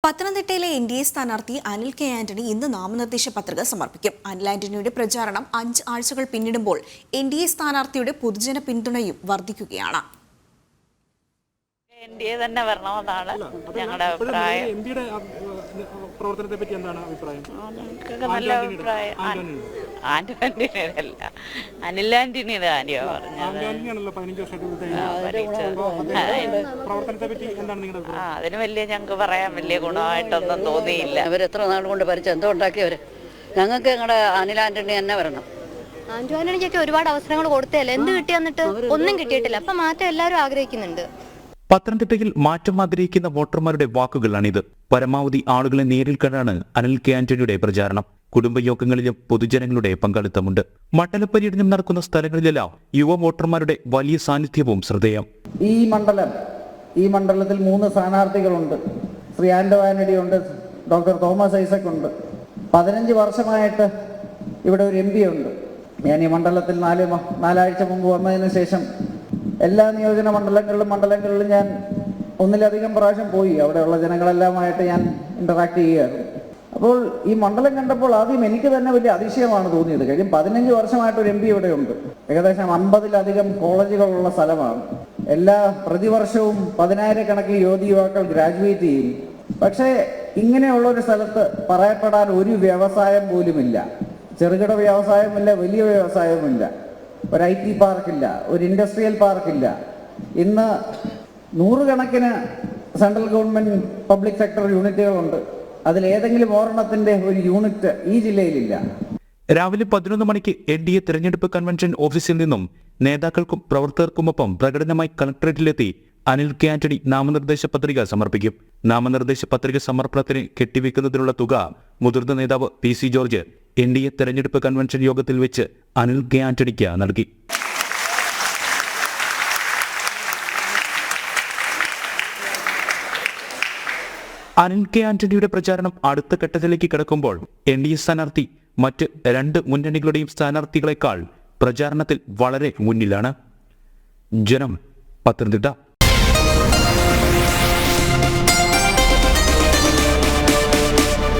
പത്തനംതിട്ടയിലെ എൻ.ഡി.എ സ്ഥാനാർത്ഥി അനിൽ കെ ആന്റണി ഇന്ന് നാമനിർദ്ദേശ പത്രിക സമർപ്പിക്കും. അനിൽ ആന്റണിയുടെ പ്രചാരണം 5 ആഴ്ചകൾ പിന്നിടുമ്പോൾ എൻ.ഡി.എ സ്ഥാനാർത്ഥിയുടെ പൊതുജന പിന്തുണയും വർദ്ധിക്കുകയാണ്. എൻ.ഡി.എ തന്നെ വരണമെന്നാണ് ഞങ്ങളുടെ അഭിപ്രായം. പ്രവർത്തനത്തെ പറ്റി എന്താണ് അഭിപ്രായം? നല്ല അഭിപ്രായം. ആന്റണിയല്ല, അനിൽ ആന്റണിയുടെ കാര്യമാണ് പറഞ്ഞത്. അതിന് വലിയ ഞങ്ങൾക്ക് പറയാൻ വലിയ ഗുണമായിട്ടൊന്നും തോന്നിയില്ല. അവരെത്ര നാൾ കൊണ്ട് ഭരിച്ച് എന്തോ ഉണ്ടാക്കിയവര്. ഞങ്ങൾക്ക് ഞങ്ങളുടെ അനിൽ ആന്റണി തന്നെ വരണം. ആന്റണിക്കൊക്കെ ഒരുപാട് അവസരങ്ങൾ കൊടുത്തല്ലേ, എന്ത് കിട്ടി എന്നിട്ട് ഒന്നും കിട്ടിയിട്ടില്ല. അപ്പൊ മാറ്റം എല്ലാവരും ആഗ്രഹിക്കുന്നുണ്ട്. പത്തനംതിട്ടയിൽ മാറ്റം ആഗ്രഹിക്കുന്ന വോട്ടർമാരുടെ വാക്കുകളാണിത്. പരമാവധി ആളുകളെ നേരിൽ കണ്ടാണ് അനിൽ കെ ആന്റണിയുടെ പ്രചാരണം. കുടുംബയോഗങ്ങളിലും പൊതുജനങ്ങളുടെ പങ്കാളിത്തമുണ്ട്. മണ്ഡലപര്യടനം നടക്കുന്ന സ്ഥലങ്ങളിലെല്ലാം യുവ വോട്ടർമാരുടെ വലിയ സാന്നിധ്യവും ശ്രദ്ധേയം. ഈ മണ്ഡലത്തിൽ 3 സ്ഥാനാർത്ഥികളുണ്ട്. ശ്രീ ആന്റോ ആന്റണി ഉണ്ട്, ഡോക്ടർ തോമസ് ഐസക് ഉണ്ട്. 15 വർഷമായിട്ട് ഇവിടെ ഒരു MP ഉണ്ട്. ഞാൻ ഈ മണ്ഡലത്തിൽ 4 ആഴ്ച മുമ്പ് വന്നതിന് ശേഷം എല്ലാ നിയോജന മണ്ഡലങ്ങളിലും ഞാൻ ഒന്നിലധികം പ്രാവശ്യം പോയി. അവിടെയുള്ള ജനങ്ങളെല്ലാമായിട്ട് ഞാൻ ഇന്ററാക്ട് ചെയ്യുകയായിരുന്നു. അപ്പോൾ ഈ മണ്ഡലം കണ്ടപ്പോൾ ആദ്യം എനിക്ക് തന്നെ വലിയ അതിശയമാണ് തോന്നിയത്. കാര്യം 15 വർഷമായിട്ട് ഒരു MP ഇവിടെ ഉണ്ട്. ഏകദേശം 50-ലധികം കോളേജുകളുള്ള സ്ഥലമാണ്. പ്രതിവർഷവും 10,000-കണക്കിന് യുവതിയുവാക്കൾ ഗ്രാജുവേറ്റ് ചെയ്യും. പക്ഷേ ഇങ്ങനെയുള്ള ഒരു സ്ഥലത്ത് പറയപ്പെടാൻ ഒരു വ്യവസായം പോലുമില്ല. ചെറുകിട വ്യവസായമില്ല, വലിയ വ്യവസായമില്ല. ഒരു IT പാർക്കില്ല, ഒരു ഇൻഡസ്ട്രിയൽ പാർക്കില്ല. ഇന്ന് 100 കണക്കിന് സെൻട്രൽ ഗവൺമെന്റ് പബ്ലിക് സെക്ടർ യൂണിറ്റുകളുണ്ട്. അതിലേതെങ്കിലും ഒരെണ്ണത്തിന്റെ ഒരു യൂണിറ്റ് ഈ ജില്ലയിലില്ല. രാവിലെ 11 മണിക്ക് എൻ.ഡി.എ തെരഞ്ഞെടുപ്പ് കൺവെൻഷൻ ഓഫീസിൽ നിന്നും നേതാക്കൾക്കും പ്രവർത്തകർക്കുമൊപ്പം പ്രകടനമായി കളക്ടറേറ്റിലെത്തി അനിൽ കെ ആന്റണി നാമനിർദ്ദേശ പത്രിക സമർപ്പിക്കും. നാമനിർദ്ദേശ പത്രിക സമർപ്പണത്തിന് കെട്ടിവെക്കുന്നതിനുള്ള തുക മുതിർന്ന നേതാവ് PC ജോർജ് എൻ.ഡി.എ തെരഞ്ഞെടുപ്പ് കൺവെൻഷൻ യോഗത്തിൽ വെച്ച് അനിൽ കെ ആന്റണിക്ക് നൽകി. അനിൽ കെ ആന്റണിയുടെ പ്രചാരണം അടുത്ത ഘട്ടത്തിലേക്ക് കടക്കുമ്പോൾ എൻ.ഡി.എ സ്ഥാനാർത്ഥി മറ്റ് 2 മുന്നണികളുടെയും സ്ഥാനാർത്ഥികളെക്കാൾ പ്രചാരണത്തിൽ വളരെ മുന്നിലാണ്. ജനം, പത്തനംതിട്ട.